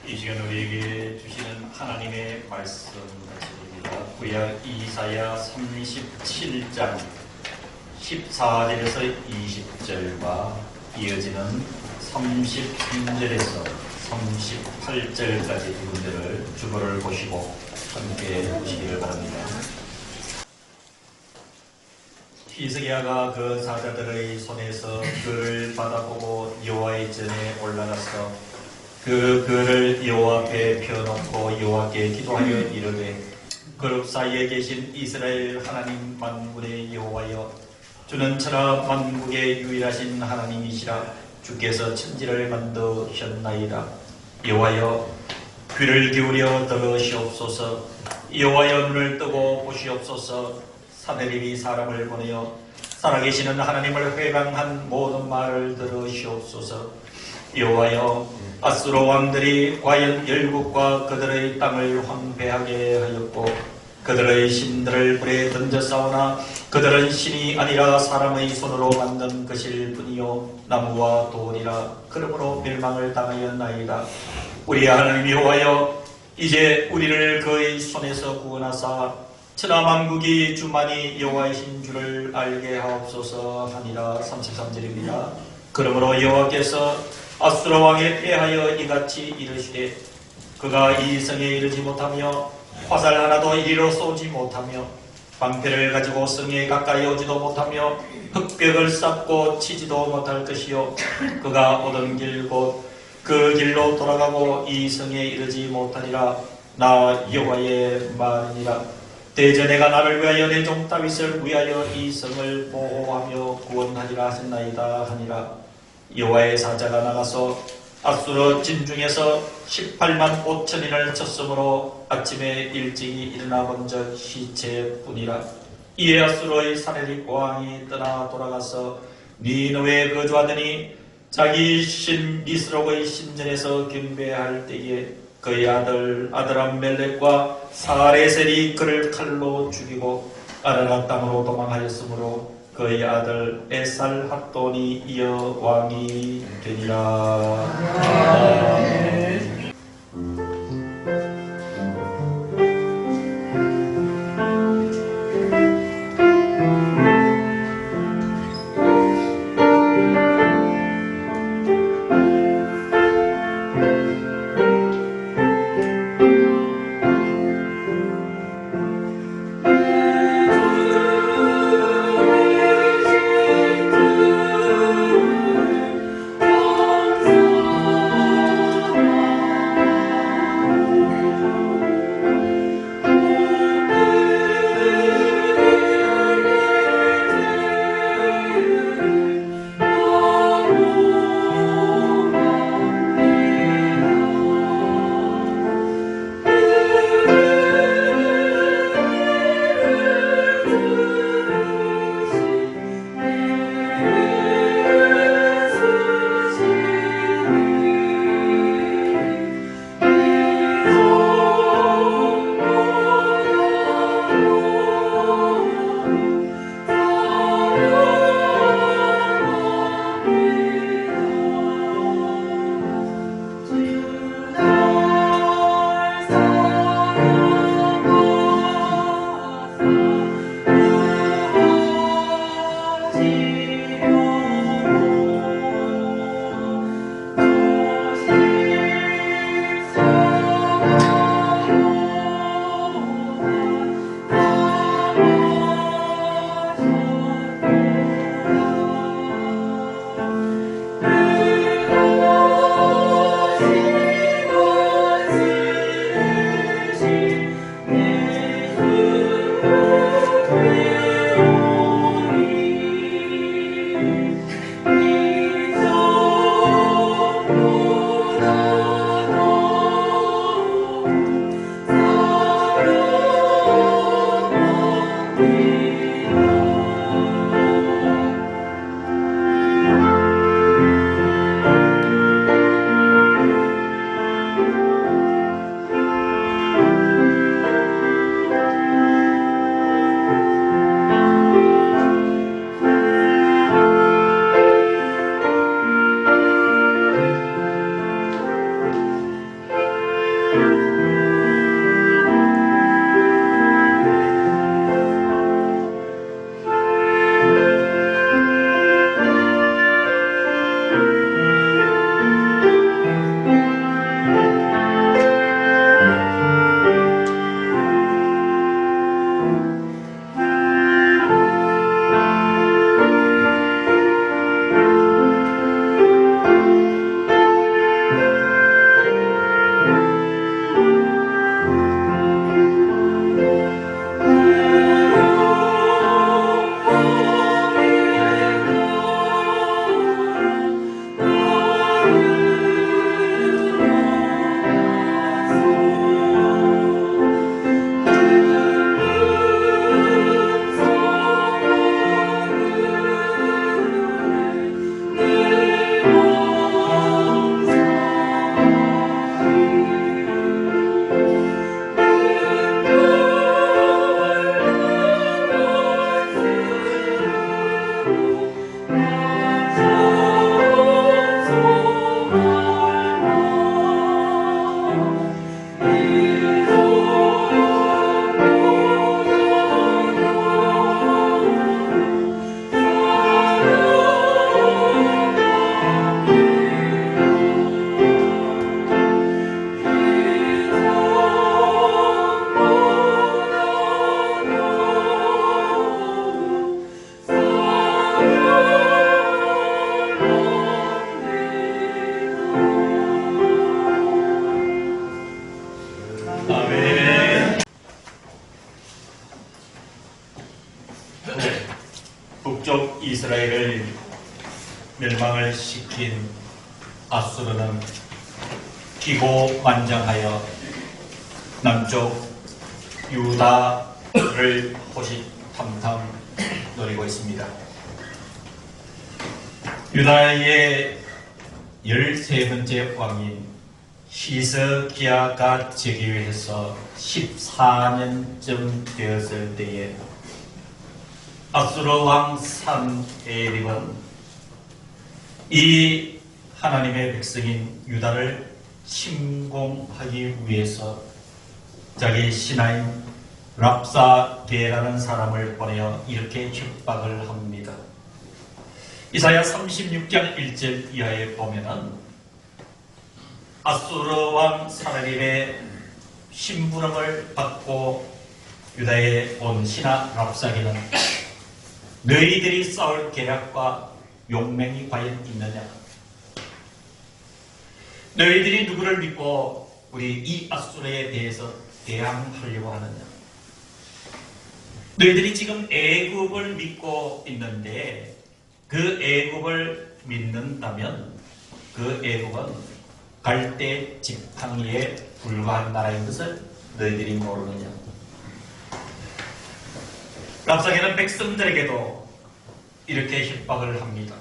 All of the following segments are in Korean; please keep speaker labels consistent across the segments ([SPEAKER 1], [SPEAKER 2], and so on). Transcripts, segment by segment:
[SPEAKER 1] 이 시간 우리에게 주시는 하나님의 말씀 말씀입니다. 구약 이사야 37장 14절에서 20절과 이어지는 33절에서 38절까지 부분들을 주보를 보시고 함께 보시기를 바랍니다. 히스기야가 그 사자들의 손에서 글을 받아보고 여호와의 전에 올라가서 그 글을 여호와 앞에 펴놓고 여호와께 기도하여 이르되 그룹 사이에 계신 이스라엘 하나님 만군의 여호와여, 주는 천하 만국의 유일하신 하나님이시라. 주께서 천지를 만드셨나이다. 여호와여, 귀를 기울여 들으시옵소서. 여호와여, 눈을 뜨고 보시옵소서. 사내림이 사람을 보내어 살아계시는 하나님을 회방한 모든 말을 들으시옵소서. 여호와여, 아수르 왕들이 과연 열국과 그들의 땅을 황폐하게 하였고 그들의 신들을 불에 던져 싸우나 그들은 신이 아니라 사람의 손으로 만든 것일 뿐이요 나무와 돌이라. 그러므로 멸망을 당하였나이다. 우리 하나님 여호와여, 이제 우리를 그의 손에서 구원하사 천하 만국이 주만이 여호와이신 줄을 알게 하옵소서 하니라. 33절입니다. 그러므로 여호와께서 아수르 왕에 대하여 이같이 이르시되 그가 이 성에 이르지 못하며 화살 하나도 이리로 쏘지 못하며 방패를 가지고 성에 가까이 오지도 못하며 흑벽을 쌓고 치지도 못할 것이요 그가 오던 길 곧 그 길로 돌아가고 이 성에 이르지 못하니라. 나 여호와의 말이니라. 대저 내가 나를 위하여 내 종 다윗을 위하여 이 성을 보호하며 구원하리라 하셨나이다 하니라. 여호와의 사자가 나가서 아수르 진중에서 18만 5천인을 쳤으므로 아침에 일찍이 일어나 본적 시체뿐이라. 이에 아수르의 사내립 왕이 떠나 돌아가서 니느웨에 거주하더니 자기 신 니스록의 신전에서 경배할 때에 그의 아들 아드람멜렉과 사레셀이 그를 칼로 죽이고 아라라 땅으로 도망하였으므로 그의 아들 에살 핫돈이 이어 왕이 되니라. 아멘. 아수르는 기고만장하여 남쪽 유다를 호시탐탐 노리고 있습니다. 유다의 13번째 왕인 히스기야가 즉위해서 14년쯤 되었을 때에 아수르 왕 산헤립은 이 하나님의 백성인 유다를 침공하기 위해서 자기 신하인 랍사게라는 사람을 보내어 이렇게 협박을 합니다. 이사야 36장 1절 이하에 보면은 아수르 왕 산헤립의 심부름을 받고 유다에 온 신하 랍사게는 너희들이 싸울 계략과 용맹이 과연 있느냐? 너희들이 누구를 믿고 우리 이 아수르에 대해서 대항하려고 하느냐? 너희들이 지금 애굽을 믿고 있는데 그 애굽을 믿는다면 그 애굽은 갈대 지팡이에 불과한 나라인 것을 너희들이 모르느냐? 랍사게는 백성들에게도 이렇게 협박을 합니다.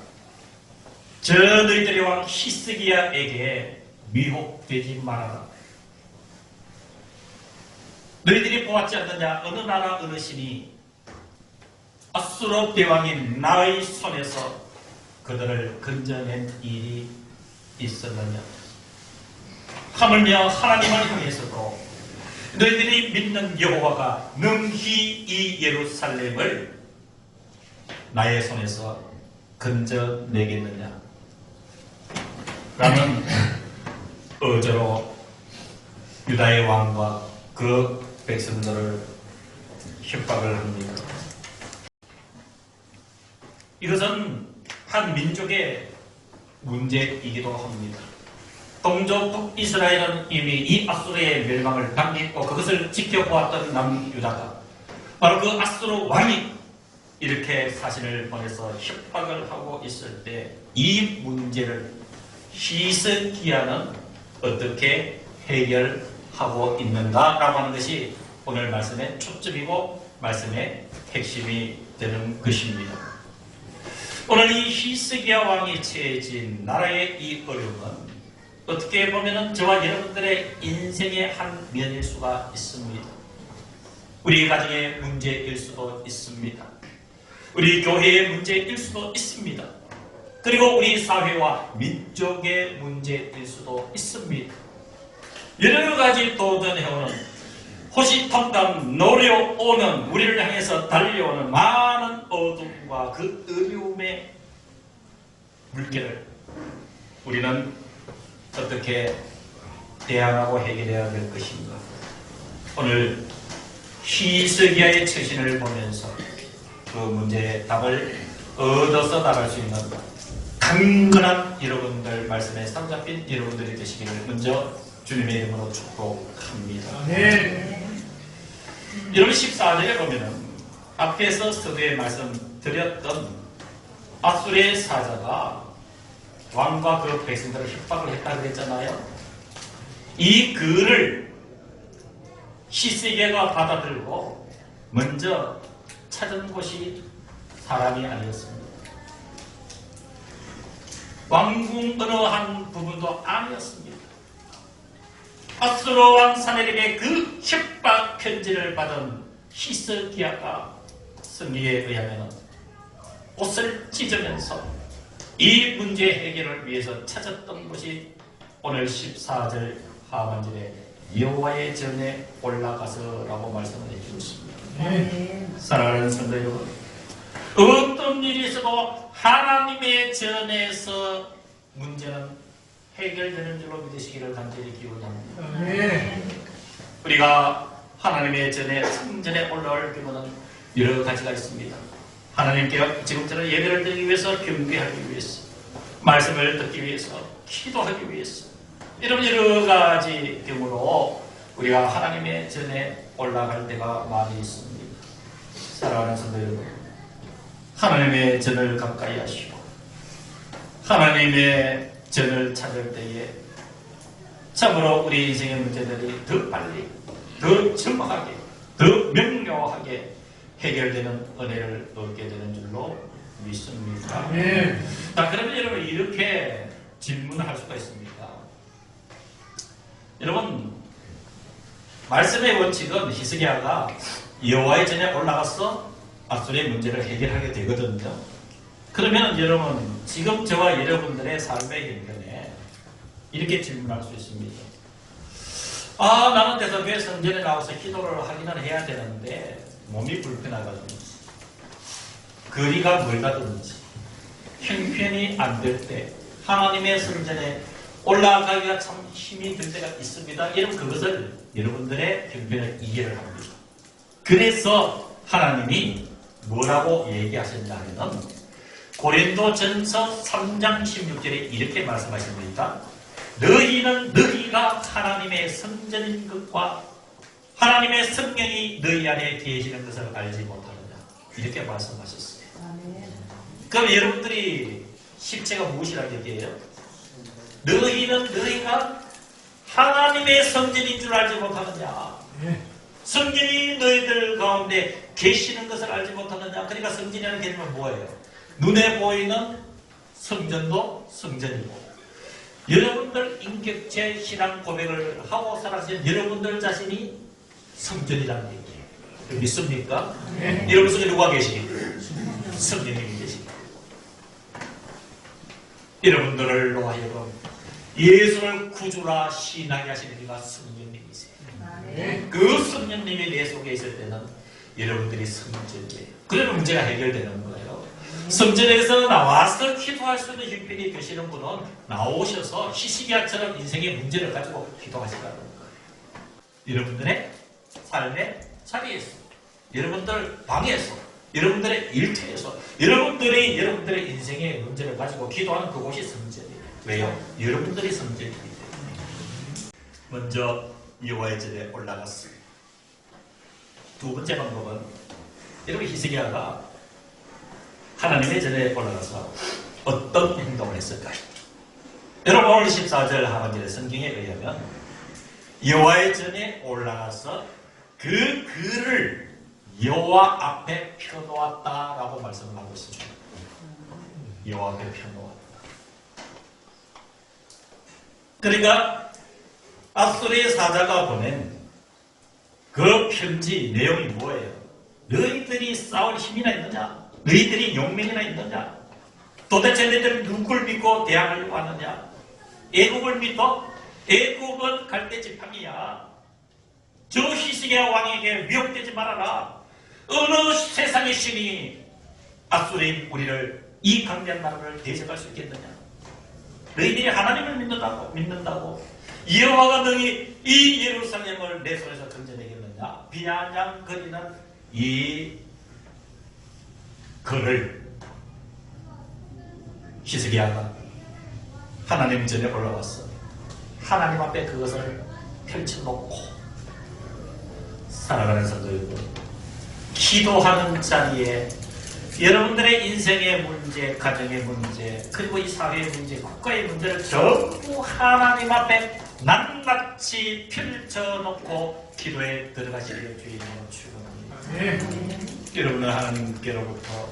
[SPEAKER 1] 저 너희들의 왕 히스기야에게 미혹되지 말아라. 너희들이 보았지 않느냐? 어느 나라 어느 신이 아수르 대왕인 나의 손에서 그들을 건져낸 일이 있었느냐? 하물며 하나님을 향해서도 너희들이 믿는 여호와가 능히 이 예루살렘을 나의 손에서 건져내겠느냐? 라는 어조로 유다의 왕과 그 백성들을 협박을 합니다. 이것은 한 민족의 문제이기도 합니다. 동족 북이스라엘은 이미 이 아수르의 멸망을 당했고 그것을 지켜보았던 남유다가 바로 그 아수르 왕이 이렇게 사신을 보내서 협박을 하고 있을 때 이 문제를 히스기야는 어떻게 해결하고 있는가라고 하는 것이 오늘 말씀의 초점이고 말씀의 핵심이 되는 것입니다. 오늘 이 히스기야 왕이 처해진 나라의 이 어려움은 어떻게 보면 저와 여러분들의 인생의 한 면일 수가 있습니다. 우리 가정의 문제일 수도 있습니다. 우리 교회의 문제일 수도 있습니다. 그리고 우리 사회와 민족의 문제일 수도 있습니다. 여러 가지 도전해오는 호시탐탐 노려오는 우리를 향해서 달려오는 많은 어둠과 그 어려움의 물결을 우리는 어떻게 대항하고 해결해야 될 것인가? 오늘 히스기야의 처신을 보면서 그 문제의 답을 얻어서 나갈 수 있는 강건한 여러분들 말씀에 사로잡힌 여러분들이 되시기를 먼저 주님의 이름으로 축복합니다. 네. 여러분 14절에 보면은 앞에서 서두에 말씀드렸던 아수르의 사자가 왕과 그 백성들을 협박을 했다고 그랬잖아요. 이 글을 히스기야가 받아들고 먼저 찾은 곳이 사람이 아니었습니다. 왕궁 어느 한 부분도 아니었습니다. 아수르 왕 산헤립의 그 협박 편지를 받은 히스기야가 성경에 의하면 옷을 찢으면서 이 문제 해결을 위해서 찾았던 것이 오늘 14절 하반절에 여호와의 전에 올라가서라고 말씀을 해주셨습니다. 사랑하는 성도 여러분, 어떤 일이 있어도 하나님의 전에서 문제는 해결되는 줄로 믿으시기를 간절히 기원합니다. 우리가 하나님의 전에 성전에 올라올 경우는 여러 가지가 있습니다. 하나님께 지금처럼 예배를 드리기 위해서, 경배하기 위해서, 말씀을 듣기 위해서, 기도하기 위해서, 이런 여러 가지 경우로 우리가 하나님의 전에 올라갈 때가 많이 있습니다. 사랑하는 성도 여러분, 하나님의 전을 가까이 하시고 하나님의 전을 찾을 때에 참으로 우리 인생의 문제들이 더 빨리, 더 정확하게, 더 명료하게 해결되는 은혜를 얻게 되는 줄로 믿습니다. 자, 그러면 여러분 이렇게 질문을 할 수가 있습니다. 여러분, 말씀의 원칙은 히스기야가 여호와의 전에 올라가서 앗술의 문제를 해결하게 되거든요. 그러면 여러분, 지금 저와 여러분들의 삶의 형편에 이렇게 질문할 수 있습니다. 아, 나는 대사교회 성전에 나와서 기도를 하기는 해야 되는데 몸이 불편하다든지 거리가 멀다든지 형편이 안 될 때 하나님의 성전에 올라가기가 참 힘이 들 때가 있습니다. 여러분, 그것을 여러분들의 형편을 이해를 합니다. 그래서 하나님이 뭐라고 얘기하셨냐 하면 고린도전서 3장 16절에 이렇게 말씀하십니다. 너희는 너희가 하나님의 성전인 것과 하나님의 성령이 너희 안에 계시는 것을 알지 못하느냐, 이렇게 말씀하셨어요. 그럼 여러분들이 실체가 무엇이라는 얘기예요? 너희는 너희가 하나님의 성전인 줄 알지 못하느냐, 성전이 너희들 가운데 계시는 것을 알지 못하느냐. 그러니까 성전이라는 개념은 뭐예요? 눈에 보이는 성전도 성전이고, 여러분들 인격체 신앙 고백을 하고 살아가신 여러분들 자신이 성전이라는 얘기예요. 믿습니까? 여러분 속에 누가 계시니? 성령님이 계십니다. 여러분들로 하여금 예수를 구주라 신하게 하시는 이가 성령님이세요. 그 성령님이 내 속에 있을 때는 여러분들이 성전이에요. 그러면 문제가 해결되는 거예요. 성전에서 나와서 기도할 수 있는 형편이 되시는 분은 나오셔서 히스기야처럼 인생의 문제를 가지고 기도하시라는 거예요. 여러분들의 삶의 자리에서, 여러분들 방에서, 여러분들의 일터에서 여러분들이 여러분들의 인생의 문제를 가지고 기도하는 그곳이 성전이에요. 왜요? 여러분들이 성전이기 때문에. 먼저 여호와의 전에 올라갔어요. 두 번째 방법은, 여러분 히스기야가 하나님의 전에 올라가서 어떤 행동을 했을까요? 여러분 오늘 14절 하반절의 성경에 의하면 여호와의 전에 올라가서 그 글을 여호와 앞에 펴놓았다라고 말씀을 하고 있습니다. 여호와 앞에 펴놓았다. 그러니까 앗술의 사자가 보낸 그 편지 내용이 뭐예요? 너희들이 싸울 힘이나 있느냐? 너희들이 용맹이나 있느냐? 도대체 너희들은 누굴 믿고 대항하려고 하느냐? 애국을 믿어? 애국은 갈대지팡이야. 저 히스기야 왕에게 위협되지 말아라. 어느 세상의 신이 앗술의 우리를 이 강대한 나라를 대적할 수 있겠느냐? 너희들이 하나님을 믿는다고 여호와가 너희 이 예루살렘을 내 손에서 건져내겠느냐? 비아냥거리는 이 글을 히스기야가 하나님 전에 올라왔어. 하나님 앞에 그것을 펼쳐놓고 살아가는 성도 여러분, 기도하는 자리에 여러분들의 인생의 문제, 가정의 문제, 그리고 이 사회의 문제, 국가의 문제를 전부 하나님 앞에 낱낱이 펼쳐놓고 기도에 들어가시기를 주님으로 축원합니다. 여러분은 하나님께로부터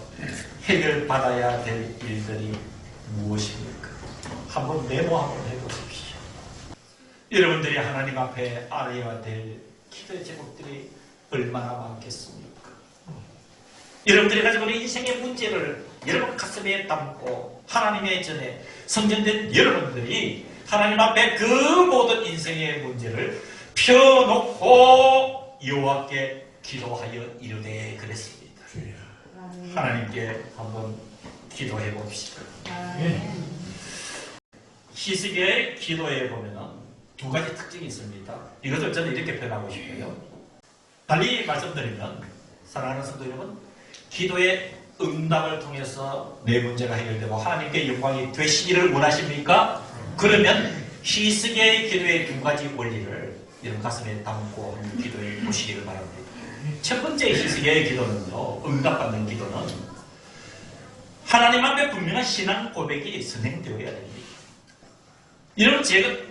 [SPEAKER 1] 해결받아야 될 일들이 무엇입니까? 한번 메모 한번 해보십시오. 여러분들이 하나님 앞에 알아야 될 기도의 제목들이 얼마나 많겠습니까? 여러분들이 가지고 있는 인생의 문제를 여러분 가슴에 담고 하나님의 전에 성전된 여러분들이 하나님 앞에 그 모든 인생의 문제를 펴놓고 여호와께 기도하여 이르되 그랬습니다. 하나님께 한번 기도해 봅시다. 히스기야의 기도에 보면은 두 가지 특징이 있습니다. 이것을 저는 이렇게 표현하고 싶어요. 달리 말씀드리면, 사랑하는 성도 여러분, 기도의 응답을 통해서 내 문제가 해결되고 하나님께 영광이 되시기를 원하십니까? 그러면 히스기야의 기도의 두 가지 원리를 여러분 가슴에 담고 기도해 보시기를 바랍니다. 첫 번째 히스기야의 기도는요, 응답받는 기도는 하나님 앞에 분명한 신앙 고백이 선행되어야 됩니다. 여러분,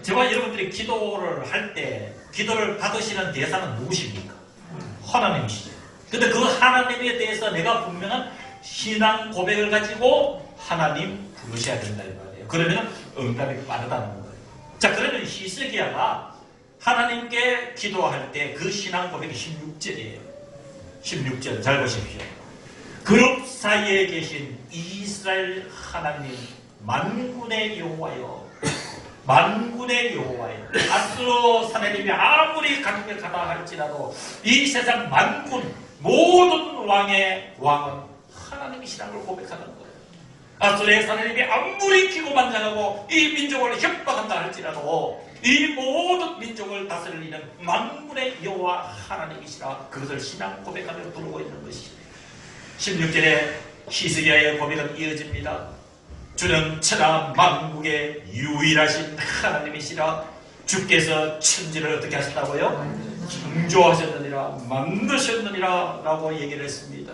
[SPEAKER 1] 저와 여러분들이 기도를 할 때 기도를 받으시는 대상은 누구십니까? 하나님이시죠. 근데 그 하나님에 대해서 내가 분명한 신앙 고백을 가지고 하나님 부르셔야 된다 이 말이에요. 그러면 응답이 빠르다는 거예요. 자, 그러면 히스기야가 하나님께 기도할 때 그 신앙 고백이 16절이에요. 16절 잘 보십시오. 그룹 사이에 계신 이스라엘 하나님 만군의 여호와여, 만군의 여호와여. 아수르 사내림이 아무리 강력하다 할지라도 이 세상 만군 모든 왕의 왕은 하나님이시라는 걸 고백하는 거예요. 아수르의 사내림이 아무리 기고만장하고 이 민족을 협박한다 할지라도 이 모든 민족을 다스리는 만군의 여호와 하나님이시라, 그것을 신앙 고백하며 부르고 있는 것이죠. 16절에 히스기야의 고백은 이어집니다. 주는 천하 만국의 유일하신 하나님이시라. 주께서 천지를 어떻게 하셨다고요? 창조하셨느니라, 만드셨느니라 라고 얘기를 했습니다.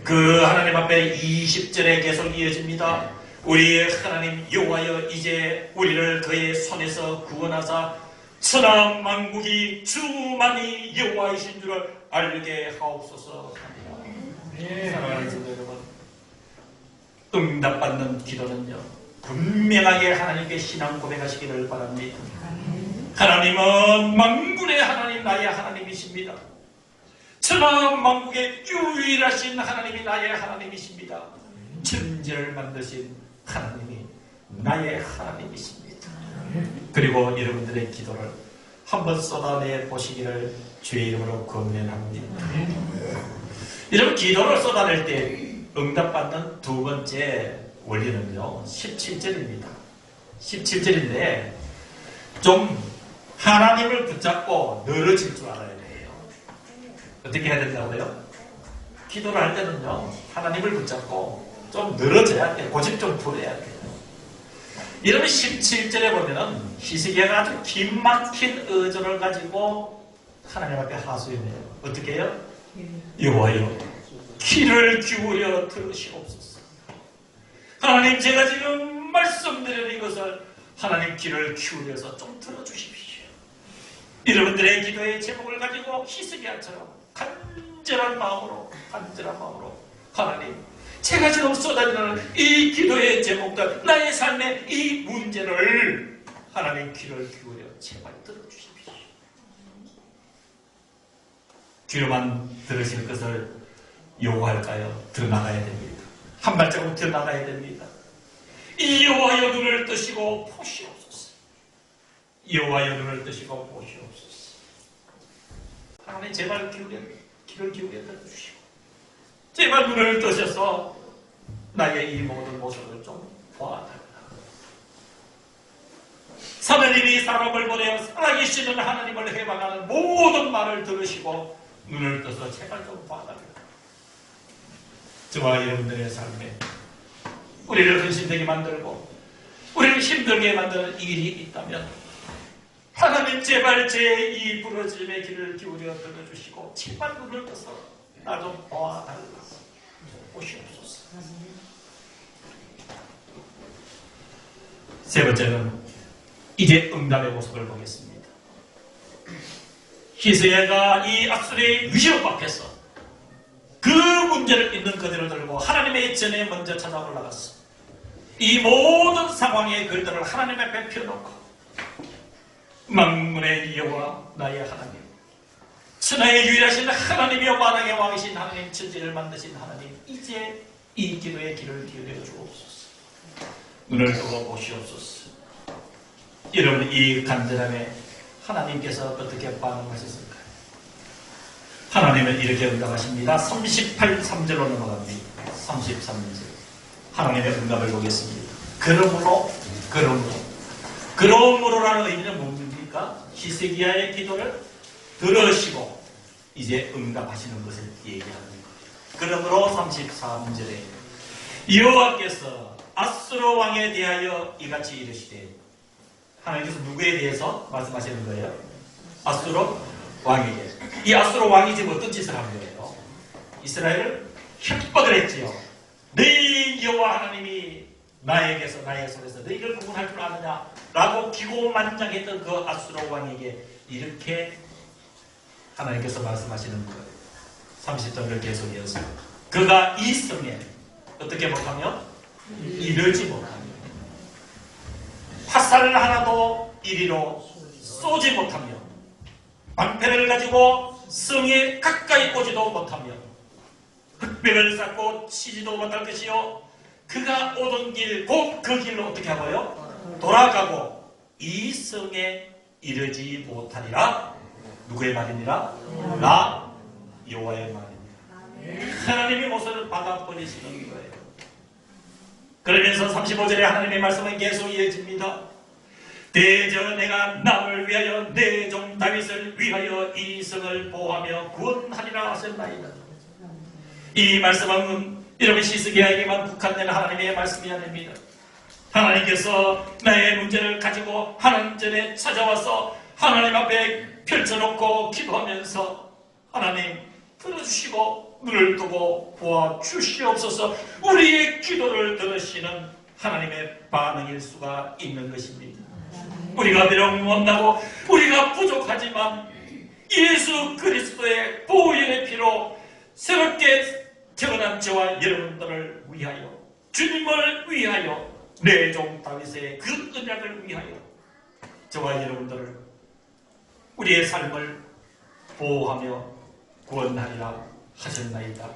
[SPEAKER 1] 그 하나님 앞에 20절에 계속 이어집니다. 우리 하나님 여호와여, 이제 우리를 그의 손에서 구원하사 천하 만국이 주만이 여호와이신 줄을 알게 하옵소서 하니라. 사랑하는 성도 여러분, 응답받는 기도는요, 분명하게 하나님께 신앙 고백하시기를 바랍니다. 하나님은 만군의 하나님, 나의 하나님이십니다. 천하 만국의 유일하신 하나님이 나의 하나님이십니다. 천지를 만드신 하나님이 나의 하나님이십니다. 그리고 여러분들의 기도를 한번 쏟아내 보시기를 주의 이름으로 권면합니다. 여러분, 기도를 쏟아낼 때 응답받는 두 번째 원리는요, 17절입니다. 17절인데 좀 하나님을 붙잡고 늘어질 줄 알아야 돼요. 어떻게 해야 된다고요? 기도를 할 때는요, 하나님을 붙잡고 좀 늘어져야 돼요. 고집 좀 부려야 돼요. 여러분, 17절에 보면은 히스기야가 아주 긴막힌 의존을 가지고 하나님 앞에 하소연해요. 어떻게 해요? 여호와여, 귀를 기울여 들으시옵소서. 하나님, 제가 지금 말씀드리는 이것을 하나님 귀를 기울여서 좀 들어주십시오. 여러분들의 기도의 제목을 가지고 히스기야처럼 간절한 마음으로 하나님, 제가 지금 쏟아지는 이 기도의 제목들, 나의 삶의 이 문제를 하나님 귀를 기울여 제발 들어주십시오. 귀로만 들으실 것을 요구할까요? 더 나가야 됩니다. 한 발자국 더 나가야 됩니다. 이 여호와여, 눈을 뜨시고 보시옵소서. 여호와여, 눈을 뜨시고 보시옵소서. 하나님, 제발 귀를 기울여 들어주시고 제발 눈을 뜨셔서 나의 이 모든 모습을 좀 보아달라. 하나님이 사람을 보내어 살아계시는 하나님을 해방하는 모든 말을 들으시고 눈을 떠서 제발 좀 봐달라. 저와 여러분들의 삶에 우리를 근심되게 만들고 우리를 힘들게 만드는 일이 있다면 하나님, 제발 제 이 부러짐의 귀를 기울여 들어주시고 제발 눈을 떠서 나 좀 봐달라. 보시옵소서. 세 번째는 이제 응답의 모습을 보겠습니다. 히스기야가 이 아수르의 위협 앞에서 그 문제를 있는 그대로 들고 하나님의 전에 먼저 찾아 올라갔어. 이 모든 상황의 글들을 하나님 앞에 펴놓고 만군의 여호와 나의 하나님, 천하의 유일하신 하나님이여 만왕의 왕이신 하나님, 천지를 만드신 하나님, 이제 이 기도의 귀를 기울여 주옵소서. 눈을 뜨고 보시옵소서. 여러분, 이 간절함에 하나님께서 어떻게 반응하셨을까요? 하나님은 이렇게 응답하십니다. 38.3절로 넘어갑니다. 33절 하나님의 응답을 보겠습니다. 그러므로라는 의미는 뭡니까? 히스기야의 기도를 들으시고 이제 응답하시는 것을 얘기하는 거예요. 그러므로 33절에 여호와께서 아수르 왕에 대하여 이같이 이르시되, 하나님께서 누구에 대해서 말씀하시는 거예요? 아수르 왕에게. 이 아수르 왕이 지금 어떤 짓을 한 거예요? 이스라엘을 협박을 했지요. 네 여호와 하나님이 나에게서 나의 손에서 너희를 구원할 줄 아느냐 라고 기고만장했던 그 아수르 왕에게 이렇게 하나님께서 말씀하시는 거예요. 30절을 계속 이어서 그가 이 성에 어떻게 못하며 이르지 못하며 화살 하나도 이리로 쏘지 못하며 방패를 가지고 성에 가까이 오지도 못하며 흑백을 쌓고 치지도 못할 것이요 그가 오던 길 곧 그 길로 어떻게 하고요? 돌아가고 이 성에 이르지 못하리라. 누구의 말입니까? 나 여호와의 말입니다. 하나님의 모습을 받아버리시는 거예요. 그러면서 35절에 하나님의 말씀은 계속 이어집니다. 대저 내가 남을 위하여 내 종 다윗을 위하여 이 성을 보호하며 구원하리라 하셨나이다. 이 말씀은 여러분 시스기야에게만 국한된 하나님의 말씀이 아닙니다. 하나님께서 나의 문제를 가지고 하나님 전에 찾아와서 하나님 앞에 펼쳐놓고 기도하면서 하나님 들어주시고 눈을 뜨고 보아주시옵소서. 우리의 기도를 들으시는 하나님의 반응일 수가 있는 것입니다. 우리가 비록 못나고 우리가 부족하지만 예수 그리스도의 보혈의 피로 새롭게 태어난 저와 여러분들을 위하여 주님을 위하여 내 종 다윗의 그 언약을 위하여 저와 여러분들을 우리의 삶을 보호하며 구원하리라 하셨나이다.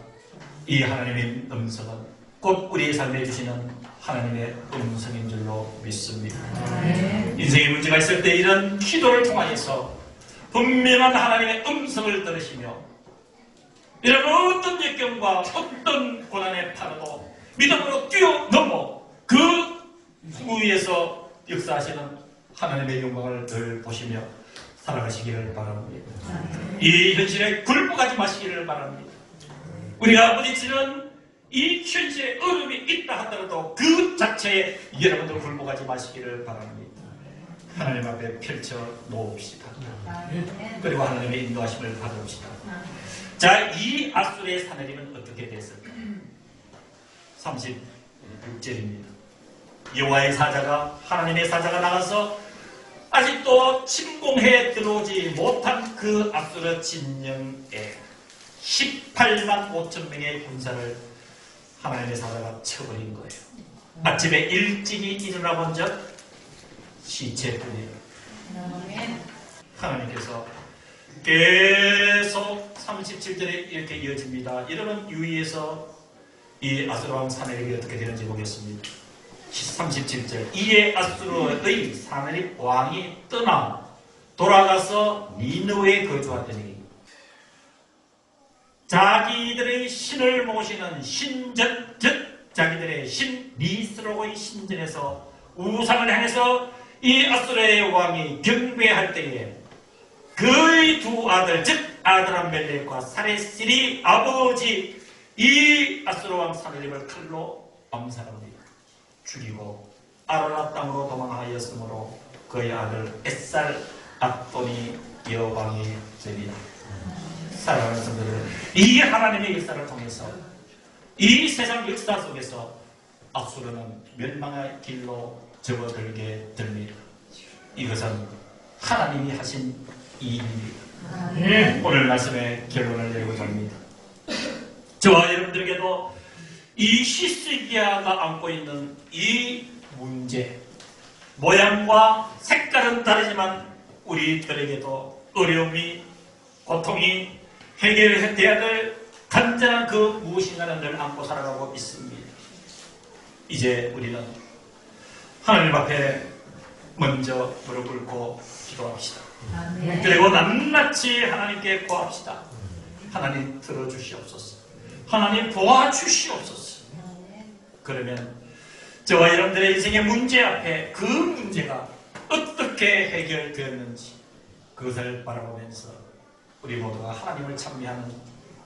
[SPEAKER 1] 이 하나님의 음성은 곧 우리의 삶에 주시는 하나님의 음성인 줄로 믿습니다. 인생의 문제가 있을 때 이런 기도를 통하여서 분명한 하나님의 음성을 들으시며 이런 어떤 역경과 어떤 고난의 파도도 믿음으로 뛰어넘어 그 위에서 역사하시는 하나님의 영광을 늘 보시며 살아가시기를 바랍니다. 이 현실에 굴복하지 마시기를 바랍니다. 우리가 부딪히는 이 현실에 어려움이 있다 하더라도 그 자체에 여러분들 굴복하지 마시기를 바랍니다. 하나님 앞에 펼쳐 놓읍시다. 그리고 하나님의 인도하심을 받읍시다. 자, 이 아수르의 사내림은 어떻게 됐을까? 36절입니다. 여호와의 사자가 하나님의 사자가 나가서 아직도 침공해 들어오지 못한 그 아수르 진영에 18만 5천 명의 군사를 하나님의 사자가 쳐버린 거예요. 아침에 일찍이 일어나 본 적 시체뿐이에요. 하나님께서 계속 37절에 이렇게 이어집니다. 여러분 유의해서 이 아수르 왕 사내립이 어떻게 되는지 보겠습니다. 37절 이에 아수르의 사내립 왕이 떠나 돌아가서 니느웨에 거주하더니 자기들의 신을 모시는 신전 즉 자기들의 신 니스로의 신전에서 우상을 향해서 이 아수르의 왕이 경배할 때에 그의 두 아들 즉 아드람멜렉과 사레실이 아버지 이 아수르 왕 사내립을 칼로 암살합니다. 죽이고 아라라 땅으로 도망하였으므로 그의 아들 엣살 압돈이 여왕이 되리라. 사랑하는 성도들, 이 하나님의 역사를 통해서 이 세상 역사 속에서 아수르는 멸망의 길로 접어들게 됩니다. 이것은 하나님이 하신 일입니다. 오늘 말씀의 결론을 내리고자 합니다. 저와 여러분들에게도 이 시스기야가 안고 있는 이 문제, 모양과 색깔은 다르지만 우리들에게도 어려움이, 고통이 해결돼야 될 간절한 그 무엇인가는 늘 안고 살아가고 있습니다. 이제 우리는 하나님 앞에 먼저 무릎 꿇고 기도합시다. 그리고 낱낱이 하나님께 구합시다. 하나님 들어주시옵소서. 하나님 도와주시옵소서. 그러면 저와 여러분들의 인생의 문제 앞에 그 문제가 어떻게 해결되었는지 그것을 바라보면서 우리 모두가 하나님을 찬미하는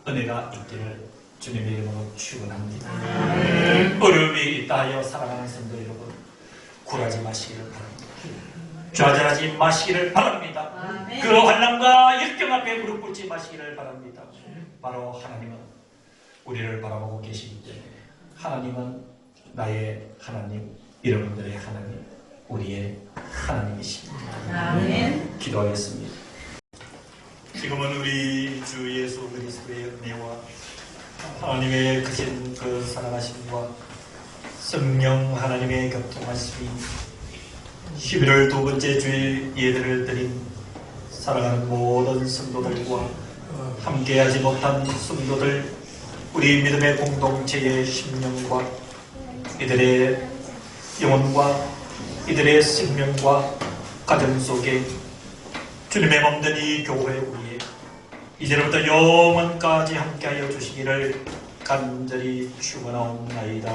[SPEAKER 1] 은혜가 있기를 주님의 이름으로 축원합니다. 어려움이 있다 하여 사랑하는 성도 여러분, 굴하지 마시기를 바랍니다. 좌절하지 마시기를 바랍니다. 그 환난과 역경 앞에 무릎 꿇지 마시기를 바랍니다. 바로 하나님은 우리를 바라보고 계시기 때문에 하나님은 나의 하나님, 여러분들의 하나님, 우리의 하나님이십니다.
[SPEAKER 2] 아멘.
[SPEAKER 1] 기도하겠습니다. 지금은 우리 주 예수 그리스도의 은혜와 하나님의 크신 그 사랑하심과 성령 하나님의 교통하심이 11월 두 번째 주일 예배를 드린 사랑하는 모든 성도들과 함께하지 못한 성도들, 우리 믿음의 공동체의 심령과 이들의 영혼과 이들의 생명과 가정 속에 주님의 몸된 이 교회 위에 이제부터 영원까지 함께하여 주시기를 간절히 축원하옵나이다.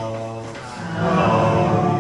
[SPEAKER 1] 아멘.